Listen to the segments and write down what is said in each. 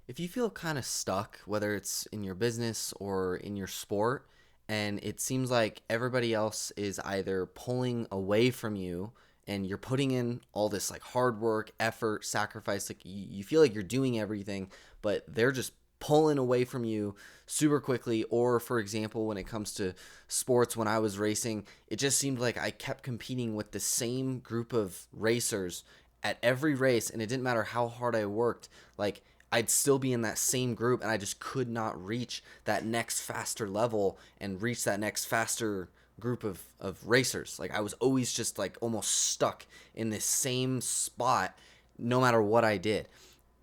If you feel kind of stuck, whether it's in your business or in your sport, and it seems like everybody else is either pulling away from you and you're putting in all this like hard work, effort, sacrifice, like you feel like you're doing everything, but they're just pulling away from you super quickly. Or, for example, when it comes to sports, when I was racing, it just seemed like I kept competing with the same group of racers at every race, and it didn't matter how hard I worked. Like, I'd still be in that same group, and I just could not reach that next faster level and reach that next faster group of racers. Like, I was always just like almost stuck in this same spot no matter what I did.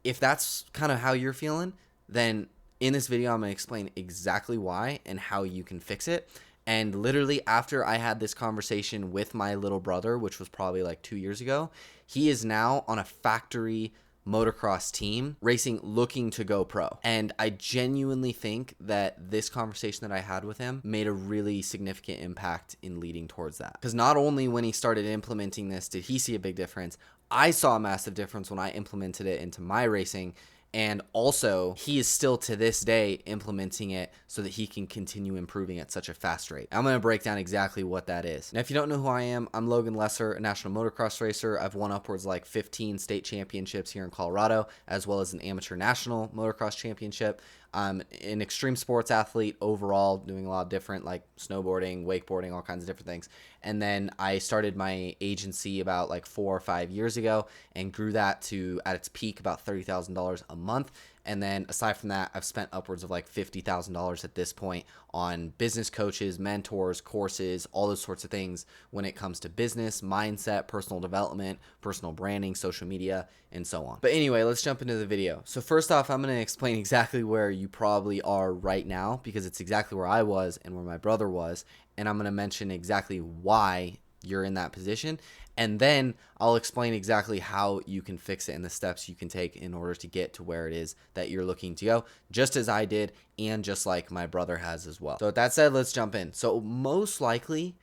If that's kind of how you're feeling, then in this video I'm going to explain exactly why and how you can fix it. And literally after I had this conversation with my little brother, which was probably like 2 years ago, he is now on a factory motocross team racing, looking to go pro. And I genuinely think that this conversation that I had with him made a really significant impact in leading towards that. Because not only when he started implementing this did he see a big difference, I saw a massive difference when I implemented it into my racing. And also, he is still to this day implementing it so that he can continue improving at such a fast rate. I'm going to break down exactly what that is. Now, if you don't know who I am, I'm Logan Lesser, a national motocross racer. I've won upwards like 15 state championships here in Colorado, as well as an amateur national motocross championship. I'm an extreme sports athlete overall, doing a lot of different like snowboarding, wakeboarding, all kinds of different things. And then I started my agency about like 4 or 5 years ago and grew that to, at its peak, about $30,000 a month. And then aside from that, I've spent upwards of like $50,000 at this point on business coaches, mentors, courses, all those sorts of things when it comes to business, mindset, personal development, personal branding, social media, and so on. But anyway, let's jump into the video. So first off, I'm going to explain exactly where you probably are right now, because it's exactly where I was and where my brother was. And I'm going to mention exactly why you're in that position. And then I'll explain exactly how you can fix it and the steps you can take in order to get to where it is that you're looking to go, just as I did and just like my brother has as well. So with that said, let's jump in. So most likely,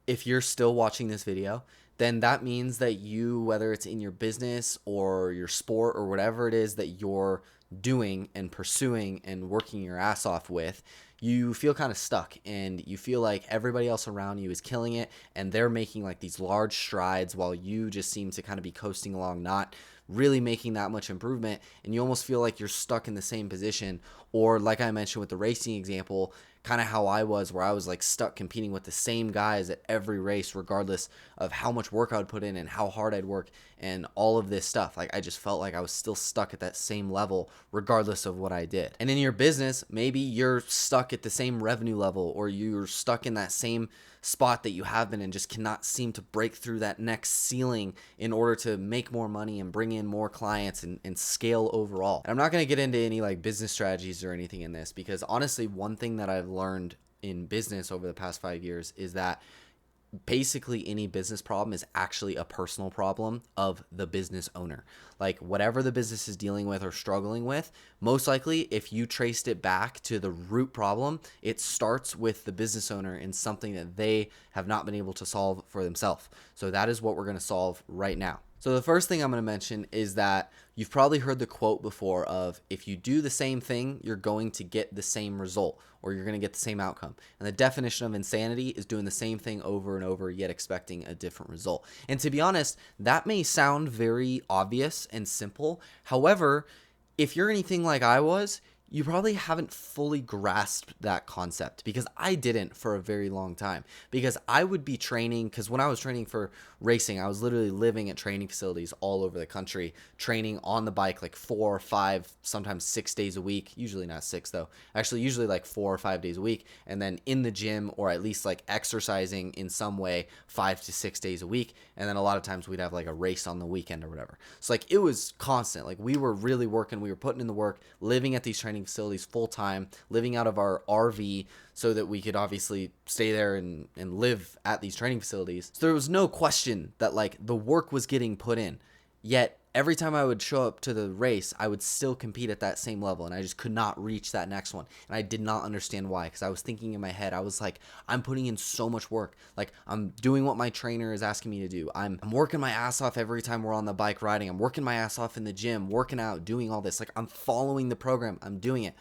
if you're still watching this video, then that means that you, whether it's in your business or your sport or whatever it is that you're doing and pursuing and working your ass off with, you feel kind of stuck and you feel like everybody else around you is killing it and they're making like these large strides while you just seem to kind of be coasting along, not really making that much improvement, and you almost feel like you're stuck in the same position. Or like I mentioned with the racing example, kind of how I was, where I was like stuck competing with the same guys at every race, regardless of how much work I would put in and how hard I'd work and all of this stuff. Like, I just felt like I was still stuck at that same level, regardless of what I did. And in your business, maybe you're stuck at the same revenue level, or you're stuck in that same spot that you have been and just cannot seem to break through that next ceiling in order to make more money and bring in more clients and scale overall. And I'm not going to get into any like business strategies or anything in this, because honestly, one thing that I've learned in business over the past 5 years is that basically any business problem is actually a personal problem of the business owner. Like, whatever the business is dealing with or struggling with, most likely if you traced it back to the root problem, it starts with the business owner and something that they have not been able to solve for themselves. So that is what we're going to solve right now. So the first thing I'm going to mention is that you've probably heard the quote before of, if you do the same thing, you're going to get the same result, or you're going to get the same outcome. And the definition of insanity is doing the same thing over and over, yet expecting a different result. And to be honest, that may sound very obvious and simple. However, if you're anything like I was, you probably haven't fully grasped that concept, because I didn't for a very long time. Because I would be training, because when I was training for racing, I was literally living at training facilities all over the country, training on the bike like 4 or 5, sometimes 6 days a week. Usually not 6 though. Actually, usually like 4 or 5 days a week. And then in the gym, or at least like exercising in some way 5 to 6 days a week. And then a lot of times we'd have like a race on the weekend or whatever. So like, it was constant. Like, we were really working, we were putting in the work, living at these training facilities full time, living out of our RV so that we could obviously stay there and live at these training facilities. So there was no question that like the work was getting put in. Yet every time I would show up to the race, I would still compete at that same level, and I just could not reach that next one. And I did not understand why, because I was thinking in my head, I was like, I'm putting in so much work. Like, I'm doing what my trainer is asking me to do. I'm working my ass off every time we're on the bike riding. I'm working my ass off in the gym, working out, doing all this. Like, I'm following the program. I'm doing it.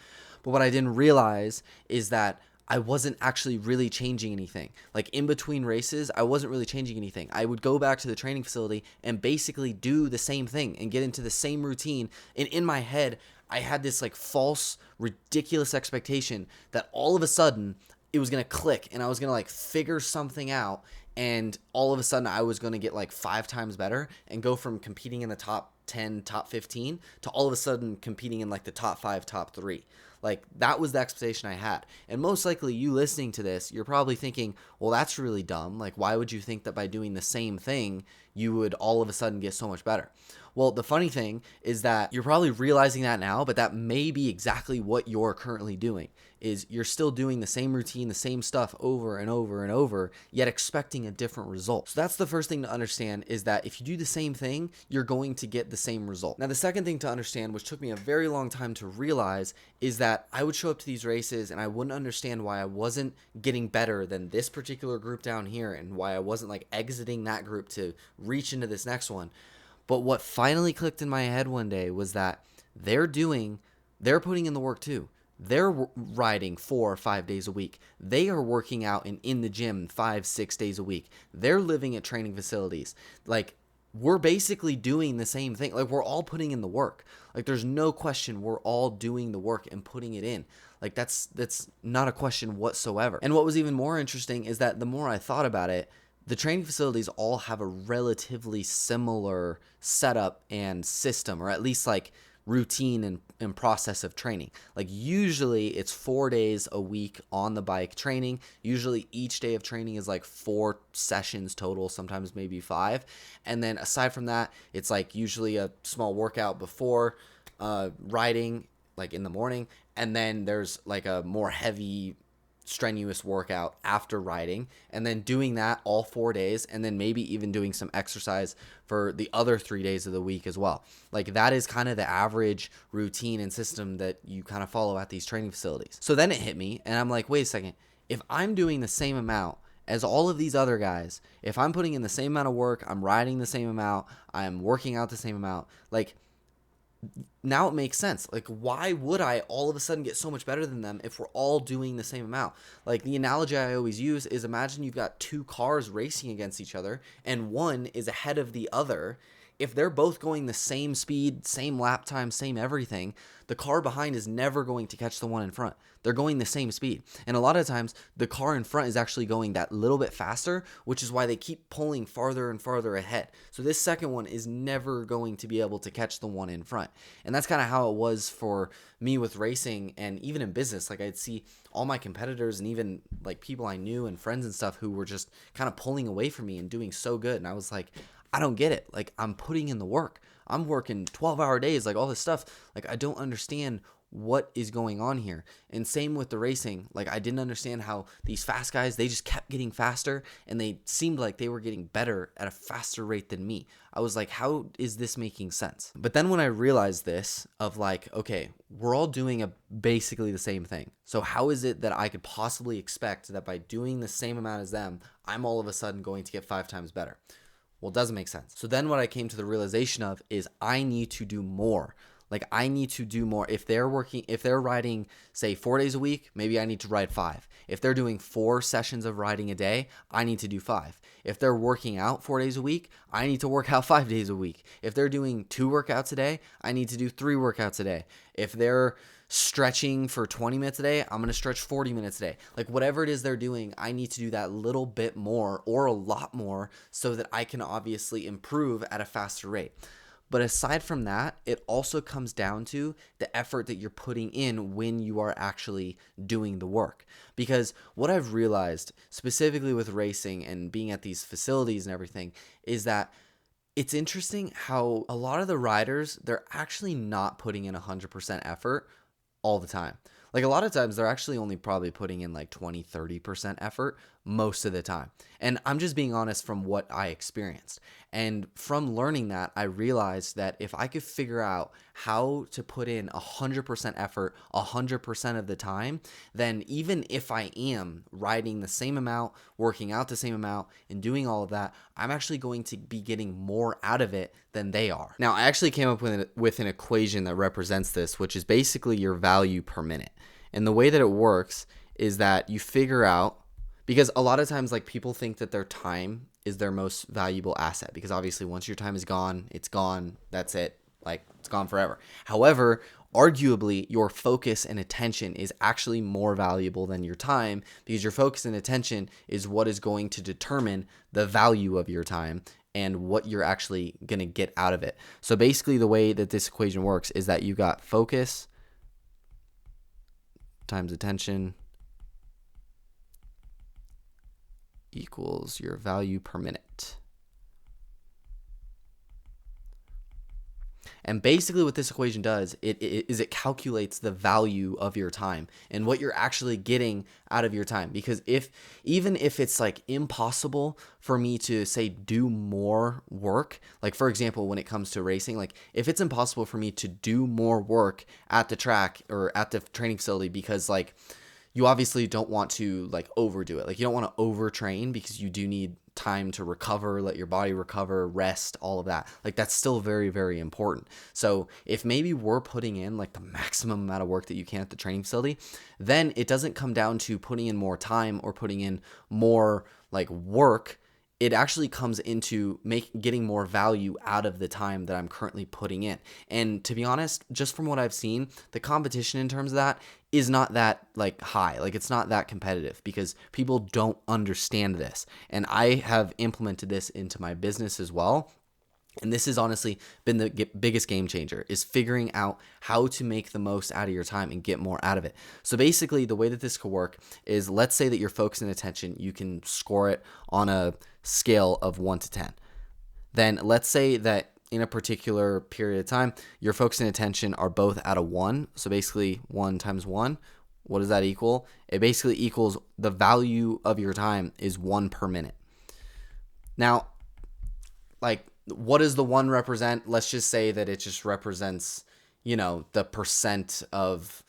But what I didn't realize is that I wasn't actually really changing anything. Like, in between races, I wasn't really changing anything. I would go back to the training facility and basically do the same thing and get into the same routine. And in my head, I had this like false, ridiculous expectation that all of a sudden it was going to click and I was going to like figure something out. And all of a sudden I was going to get like 5 times better and go from competing in the top 10, top 15 to all of a sudden competing in like the top 5, top 3. Like, that was the expectation I had. And most likely you listening to this, you're probably thinking, well, that's really dumb. Like, why would you think that by doing the same thing, you would all of a sudden get so much better? Well, the funny thing is that you're probably realizing that now, but that may be exactly what you're currently doing. Is you're still doing the same routine, the same stuff over and over and over, yet expecting a different result. So that's the first thing to understand, is that if you do the same thing, you're going to get the same result. Now, the second thing to understand, which took me a very long time to realize, is that I would show up to these races and I wouldn't understand why I wasn't getting better than this particular group down here and why I wasn't like exiting that group to reach into this next one. But what finally clicked in my head one day was that they're putting in the work too. They're riding 4 or 5 days a week. They are working out and in the gym 5, 6 days a week. They're living at training facilities. Like, we're basically doing the same thing. Like, we're all putting in the work. Like, there's no question we're all doing the work and putting it in. Like, that's not a question whatsoever. And what was even more interesting is that the more I thought about it, the training facilities all have a relatively similar setup and system, or at least like routine and process of training. Like, usually it's 4 days a week on the bike training. Usually each day of training is like 4 sessions total, sometimes maybe 5. And then aside from that, it's like usually a small workout before riding, like in the morning. And then there's like a more heavy strenuous workout after riding, and then doing that all 4 days, and then maybe even doing some exercise for the other 3 days of the week as well. Like, that is kind of the average routine and system that you kind of follow at these training facilities. So then it hit me, and I'm like, wait a second, if I'm doing the same amount as all of these other guys, if I'm putting in the same amount of work, I'm riding the same amount, I'm working out the same amount, like, now it makes sense. Like, why would I all of a sudden get so much better than them if we're all doing the same amount? Like, the analogy I always use is, imagine you've got 2 cars racing against each other and one is ahead of the other. If they're both going the same speed, same lap time, same everything, the car behind is never going to catch the one in front. They're going the same speed. And a lot of times, the car in front is actually going that little bit faster, which is why they keep pulling farther and farther ahead. So this second one is never going to be able to catch the one in front. And that's kind of how it was for me with racing, and even in business. Like, I'd see all my competitors and even like people I knew and friends and stuff who were just kind of pulling away from me and doing so good. And I was like, I don't get it. Like, I'm putting in the work. I'm working 12-hour days, like all this stuff. Like, I don't understand what is going on here. And same with the racing. Like, I didn't understand how these fast guys, they just kept getting faster, and they seemed like they were getting better at a faster rate than me. I was like, how is this making sense? But then when I realized this, of like, okay, we're all doing basically the same thing. So how is it that I could possibly expect that by doing the same amount as them, I'm all of a sudden going to get 5 times better? Well, it doesn't make sense. So then what I came to the realization of is I need to do more. Like, I need to do more. If they're riding, say, 4 days a week, maybe I need to ride 5. If they're doing 4 sessions of riding a day, I need to do 5. If they're working out 4 days a week, I need to work out 5 days a week. If they're doing 2 workouts a day, I need to do 3 workouts a day. If they're stretching for 20 minutes a day, I'm going to stretch 40 minutes a day. Like, whatever it is they're doing, I need to do that little bit more or a lot more so that I can obviously improve at a faster rate. But aside from that, it also comes down to the effort that you're putting in when you are actually doing the work. Because what I've realized, specifically with racing and being at these facilities and everything, is that it's interesting how a lot of the riders, they're actually not putting in 100% effort all the time. Like a lot of times they're actually only probably putting in like 20-30% effort most of the time. And I'm just being honest from what I experienced. And from learning that, I realized that if I could figure out how to put in 100% effort 100% of the time, then even if I am riding the same amount, working out the same amount, and doing all of that, I'm actually going to be getting more out of it than they are. Now, I actually came up with an equation that represents this, which is basically your value per minute. And the way that it works is that you figure out, because a lot of times like people think that their time is their most valuable asset, because obviously once your time is gone, it's gone, that's it, like it's gone forever. However, arguably your focus and attention is actually more valuable than your time, because your focus and attention is what is going to determine the value of your time and what you're actually going to get out of it. So basically the way that this equation works is that you got focus times attention equals your value per minute. And basically what this equation does, it calculates the value of your time and what you're actually getting out of your time. Because even if it's like impossible for me to say do more work, like for example, when it comes to racing, like if it's impossible for me to do more work at the track or at the training facility, because like you obviously don't want to like overdo it. Like you don't want to overtrain, because you do need time to recover, let your body recover, rest, all of that. Like that's still very, very important. So if maybe we're putting in like the maximum amount of work that you can at the training facility, then it doesn't come down to putting in more time or putting in more like work. It actually comes into getting more value out of the time that I'm currently putting in. And to be honest, just from what I've seen, the competition in terms of that is not that like high. Like it's not that competitive, because people don't understand this. And I have implemented this into my business as well. And this has honestly been the biggest game changer, is figuring out how to make the most out of your time and get more out of it. So basically the way that this could work is, let's say that your focus and attention, you can score it on a scale of 1 to 10. Then let's say that in a particular period of time, your focus and attention are both at a 1. So basically 1 times 1, what does that equal? It basically equals the value of your time is 1 per minute. Now, like, what does the 1 represent? Let's just say that it just represents, the percent of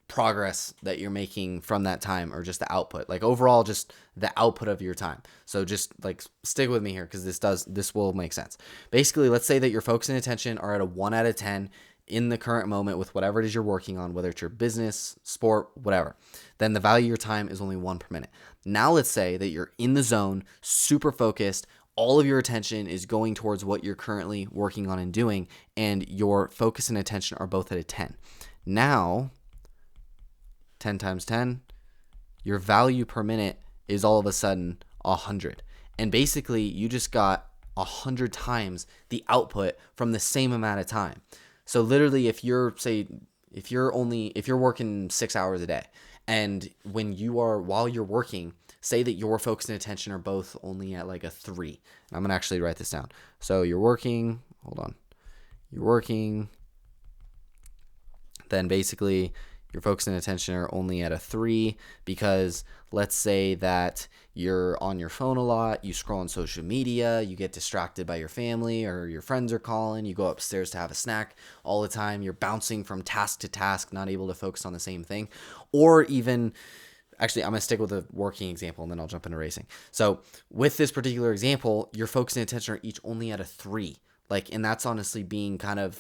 progress that you're making from that time, or just the output, like overall, just the output of your time. So just like stick with me here, because this will make sense. Basically, let's say that your focus and attention are at a 1 out of 10 in the current moment with whatever it is you're working on, whether it's your business, sport, whatever. Then the value of your time is only 1 per minute. Now let's say that you're in the zone, super focused, all of your attention is going towards what you're currently working on and doing, and your focus and attention are both at a 10. Now, 10 times 10, your value per minute is all of a sudden 100. And basically, you just got 100 times the output from the same amount of time. So literally, if you're working 6 hours a day, and while you're working, say that your focus and attention are both only at like a 3. And I'm going to actually write this down. So you're working, then basically your focus and attention are only at a 3, because let's say that you're on your phone a lot, you scroll on social media, you get distracted by your family or your friends are calling, you go upstairs to have a snack all the time, you're bouncing from task to task, not able to focus on the same thing. Or even, actually, I'm going to stick with a working example and then I'll jump into racing. So with this particular example, your focus and attention are each only at a 3. And that's honestly being kind of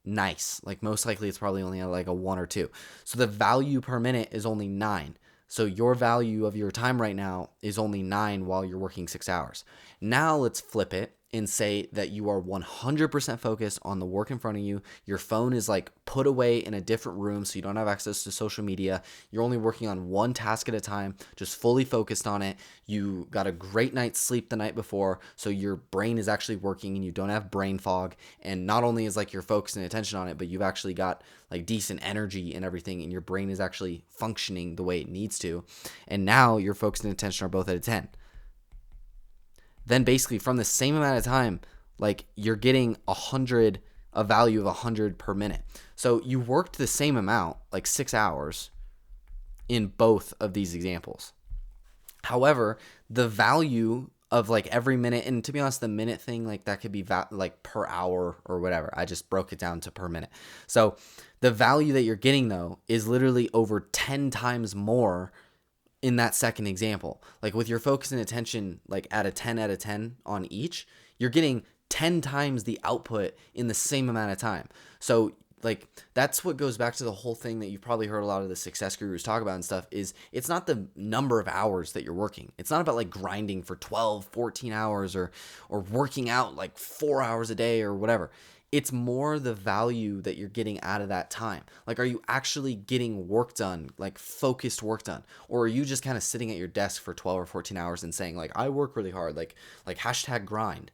nice. Like most likely it's probably only at like a 1 or 2. So the value per minute is only 9. So your value of your time right now is only 9 while you're working 6 hours. Now let's flip it and say that you are 100% focused on the work in front of you. Your phone is like put away in a different room so you don't have access to social media. You're only working on one task at a time, just fully focused on it. You got a great night's sleep the night before, so your brain is actually working and you don't have brain fog. And not only is like your focus and attention on it, but you've actually got like decent energy and everything, and your brain is actually functioning the way it needs to. And now your focus and attention are both at a 10. Then basically from the same amount of time, like you're getting a value of 100 per minute. So you worked the same amount, like 6 hours, in both of these examples. However, the value of like every minute, and to be honest, the minute thing, like that could be like per hour or whatever. I just broke it down to per minute. So the value that you're getting though is literally over 10 times more in that second example. Like with your focus and attention, like at a 10 out of 10 on each, you're getting 10 times the output in the same amount of time. So like that's what goes back to the whole thing that you've probably heard a lot of the success gurus talk about and stuff, is it's not the number of hours that you're working. It's not about like grinding for 12, 14 hours or working out like 4 hours a day or whatever. It's more the value that you're getting out of that time. Like, are you actually getting work done, like focused work done? Or are you just kind of sitting at your desk for 12 or 14 hours and saying like, I work really hard, like hashtag grind,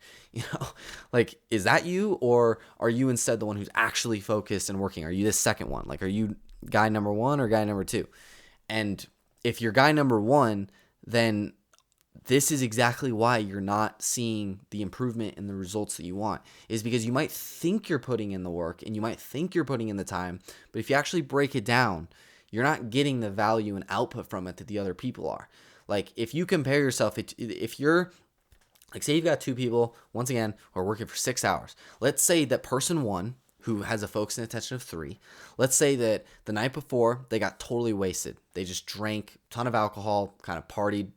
like, is that you? Or are you instead the one who's actually focused and working? Are you this second one? Like, are you guy number one or guy number two? And if you're guy number one, then this is exactly why you're not seeing the improvement and the results that you want, is because you might think you're putting in the work and you might think you're putting in the time, but if you actually break it down, you're not getting the value and output from it that the other people are. Like if you compare yourself, if you're like, say you've got two people, once again, who are working for 6 hours. Let's say that person one, who has a focus and attention of 3, let's say that the night before they got totally wasted. They just drank a ton of alcohol, kind of partied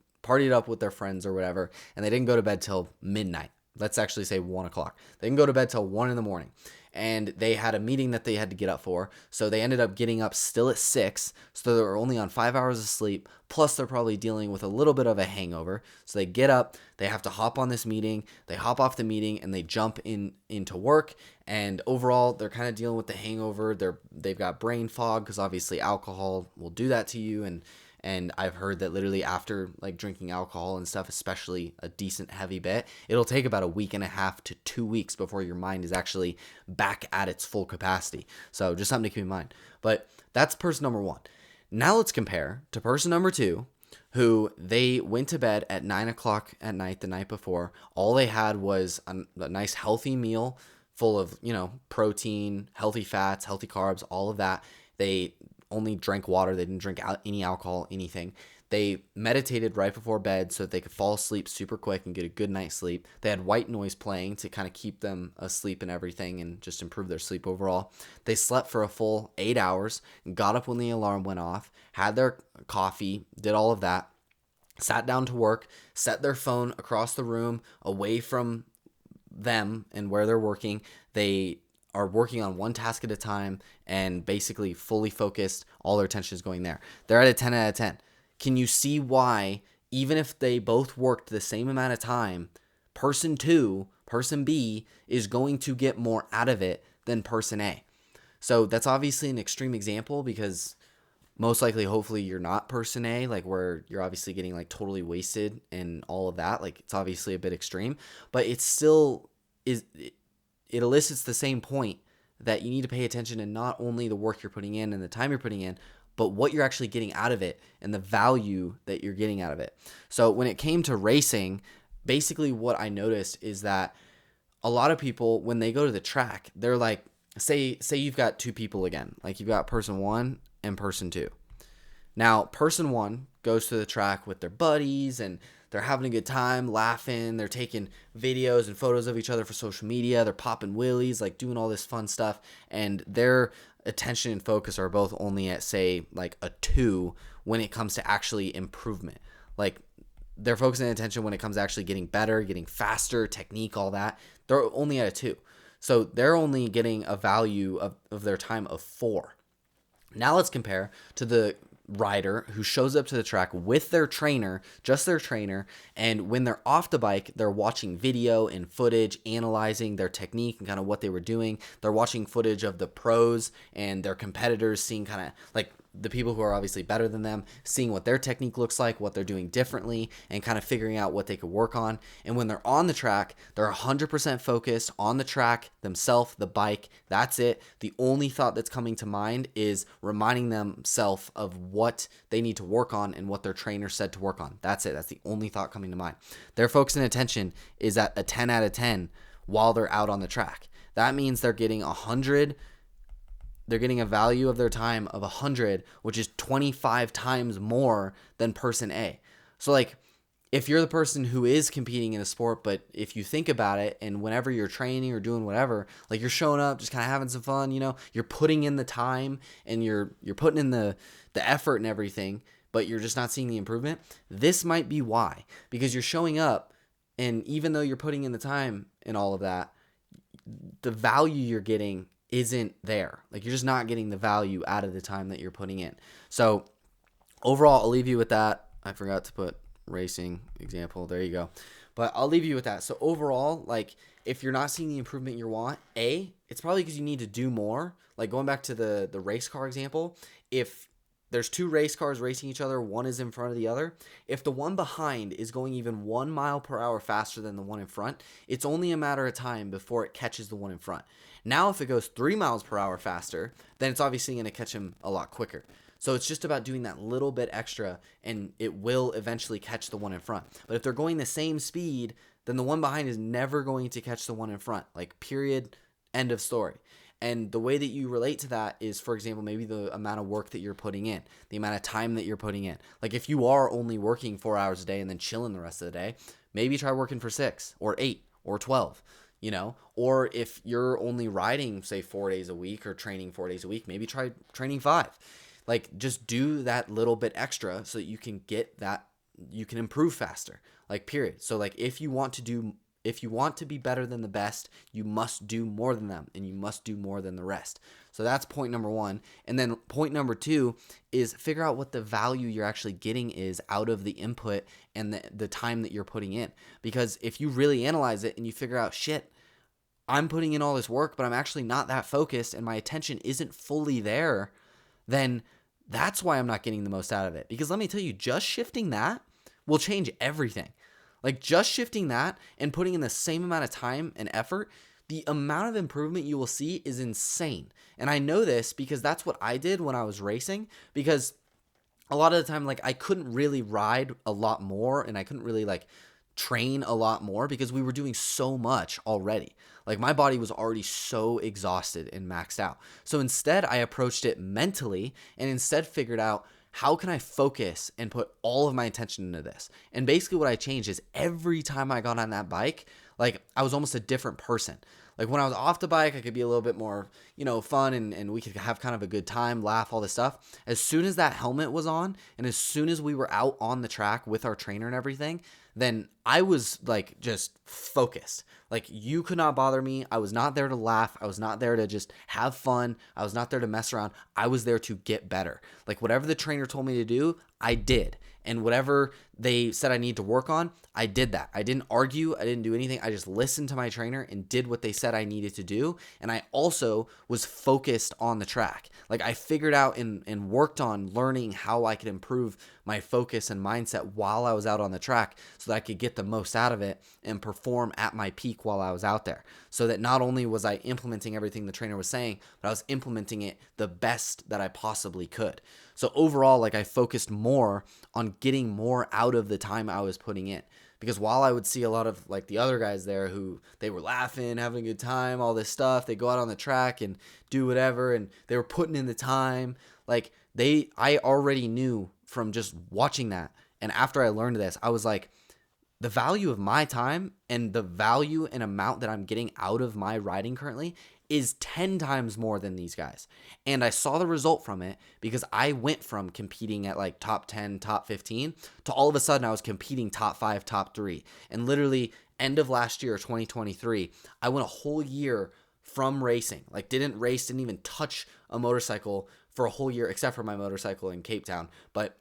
up with their friends or whatever, and they didn't go to bed till midnight. Let's actually say 1 o'clock. They didn't go to bed till 1 in the morning. And they had a meeting that they had to get up for. So they ended up getting up still at 6. So they were only on 5 hours of sleep. Plus they're probably dealing with a little bit of a hangover. So they get up, they have to hop on this meeting. They hop off the meeting and they jump into work. And overall, they're kind of dealing with the hangover. They've got brain fog because obviously alcohol will do that to you. And I've heard that literally after like drinking alcohol and stuff, especially a decent heavy bit, it'll take about a week and a half to 2 weeks before your mind is actually back at its full capacity. So just something to keep in mind. But that's person number one. Now let's compare to person number two, who they went to bed at 9 o'clock at night the night before. All they had was a nice healthy meal full of, protein, healthy fats, healthy carbs, all of that. They only drank water. They didn't drink any alcohol, anything. They meditated right before bed so that they could fall asleep super quick and get a good night's sleep. They had white noise playing to kind of keep them asleep and everything and just improve their sleep overall. They slept for a full 8 hours, got up when the alarm went off, had their coffee, did all of that, sat down to work, set their phone across the room away from them and where they're working. They are working on one task at a time and basically fully focused. All their attention is going there. They're at a 10 out of 10. Can you see why, even if they both worked the same amount of time, person B is going to get more out of it than person A? So that's obviously an extreme example because most likely, hopefully, you're not person A, like where you're obviously getting like totally wasted and all of that. Like it's obviously a bit extreme, but it still is. It elicits the same point that you need to pay attention to not only the work you're putting in and the time you're putting in, but what you're actually getting out of it and the value that you're getting out of it. So when it came to racing, basically what I noticed is that a lot of people, when they go to the track, they're like, say you've got two people again, like you've got person one and person two. Now, person one goes to the track with their buddies and they're having a good time, laughing. They're taking videos and photos of each other for social media. They're popping wheelies, like doing all this fun stuff. And their attention and focus are both only at, say, like a 2 when it comes to actually improvement. Like they're focusing attention when it comes to actually getting better, getting faster, technique, all that. They're only at a 2. So they're only getting a value of their time of 4. Now let's compare to the rider who shows up to the track with their trainer, just their trainer, and when they're off the bike, they're watching video and footage, analyzing their technique and kind of what they were doing. They're watching footage of the pros and their competitors, seeing kind of like the people who are obviously better than them, seeing what their technique looks like, what they're doing differently, and kind of figuring out what they could work on. And when they're on the track, they're 100% focused on the track, themselves, the bike. That's it. The only thought that's coming to mind is reminding themselves of what they need to work on and what their trainer said to work on. That's it. That's the only thought coming to mind. Their focus and attention is at a 10 out of 10 while they're out on the track. That means they're getting 100 they're getting a value of their time of 100, which is 25 times more than person A. So like, if you're the person who is competing in a sport, but if you think about it, and whenever you're training or doing whatever, like you're showing up, just kind of having some fun, you're putting in the time and you're putting in the effort and everything, but you're just not seeing the improvement. This might be why, because you're showing up, and even though you're putting in the time and all of that, the value you're getting isn't there. Like, you're just not getting the value out of the time that you're putting in. So overall, I'll leave you with that. I forgot to put racing example. There you go. But I'll leave you with that. So overall, like, if you're not seeing the improvement you want, it's probably because you need to do more. Like, going back to the race car example, if there's two race cars racing each other, one is in front of the other, if the one behind is going even 1 mile per hour faster than the one in front, it's only a matter of time before it catches the one in front. Now, if it goes 3 miles per hour faster, then it's obviously going to catch him a lot quicker. So it's just about doing that little bit extra, and it will eventually catch the one in front. But if they're going the same speed, then the one behind is never going to catch the one in front. Like, period, end of story. And the way that you relate to that is, for example, maybe the amount of work that you're putting in, the amount of time that you're putting in. Like, if you are only working 4 hours a day and then chilling the rest of the day, maybe try working for 6 or 8 or 12. Or if you're only riding, say, 4 days a week or training 4 days a week, maybe try training 5. Like, just do that little bit extra so that you can get that, you can improve faster, like, period. So, like, if you want to be better than the best, you must do more than them, and you must do more than the rest. So that's point number 1. And then point number 2 is figure out what the value you're actually getting is out of the input and the time that you're putting in. Because if you really analyze it and you figure out, shit, I'm putting in all this work, but I'm actually not that focused and my attention isn't fully there, then that's why I'm not getting the most out of it. Because let me tell you, just shifting that will change everything. Like, just shifting that and putting in the same amount of time and effort, the amount of improvement you will see is insane. And I know this because that's what I did when I was racing, because a lot of the time, like, I couldn't really ride a lot more and I couldn't really, like, train a lot more because we were doing so much already. Like, my body was already so exhausted and maxed out. So instead, I approached it mentally and instead figured out, how can I focus and put all of my attention into this? And basically what I changed is every time I got on that bike, like, I was almost a different person. Like, when I was off the bike, I could be a little bit more, fun and we could have kind of a good time, laugh, all this stuff. As soon as that helmet was on and as soon as we were out on the track with our trainer and everything, then I was, like, just focused. Like, you could not bother me. I was not there to laugh. I was not there to just have fun. I was not there to mess around. I was there to get better. Like, whatever the trainer told me to do, I did. And whatever they said I need to work on, I did that. I didn't argue. I didn't do anything. I just listened to my trainer and did what they said I needed to do. And I also was focused on the track. Like, I figured out and worked on learning how I could improve my focus and mindset while I was out on the track so that I could get the most out of it and perform at my peak while I was out there. So that not only was I implementing everything the trainer was saying, but I was implementing it the best that I possibly could. So overall, like, I focused more on getting more out of the time I was putting in. Because while I would see a lot of, like, the other guys there who they were laughing, having a good time, all this stuff, they go out on the track and do whatever, and they were putting in the time, like, I already knew from just watching that. And after I learned this, I was like, the value of my time and the value and amount that I'm getting out of my riding currently is 10 times more than these guys. And I saw the result from it because I went from competing at, like, top 10, top 15 to all of a sudden I was competing top 5, top 3. And literally end of last year, 2023, I went a whole year from racing. Like, didn't even touch a motorcycle for a whole year except for my motorcycle in Cape Town. But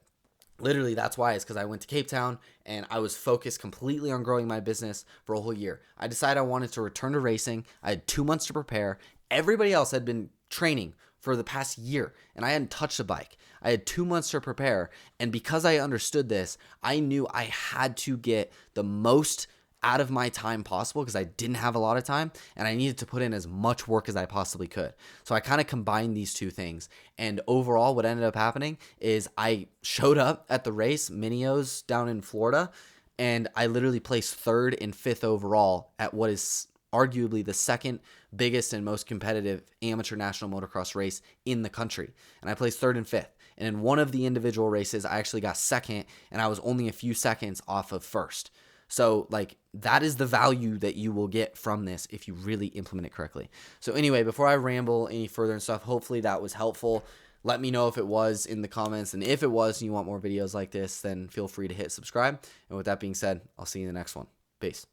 literally, that's why. It's because I went to Cape Town and I was focused completely on growing my business for a whole year. I decided I wanted to return to racing. I had 2 months to prepare. Everybody else had been training for the past year and I hadn't touched a bike. I had 2 months to prepare. And because I understood this, I knew I had to get the most out of my time possible because I didn't have a lot of time and I needed to put in as much work as I possibly could. So I kind of combined these two things. And overall, what ended up happening is I showed up at the race, Minios down in Florida, and I literally placed 3rd and 5th overall at what is arguably the second biggest and most competitive amateur national motocross race in the country. And I placed third and fifth. And in one of the individual races, I actually got second, and I was only a few seconds off of first. So, like, that is the value that you will get from this if you really implement it correctly. So, anyway, before I ramble any further and stuff, hopefully that was helpful. Let me know if it was in the comments. And if it was and you want more videos like this, then feel free to hit subscribe. And with that being said, I'll see you in the next one. Peace.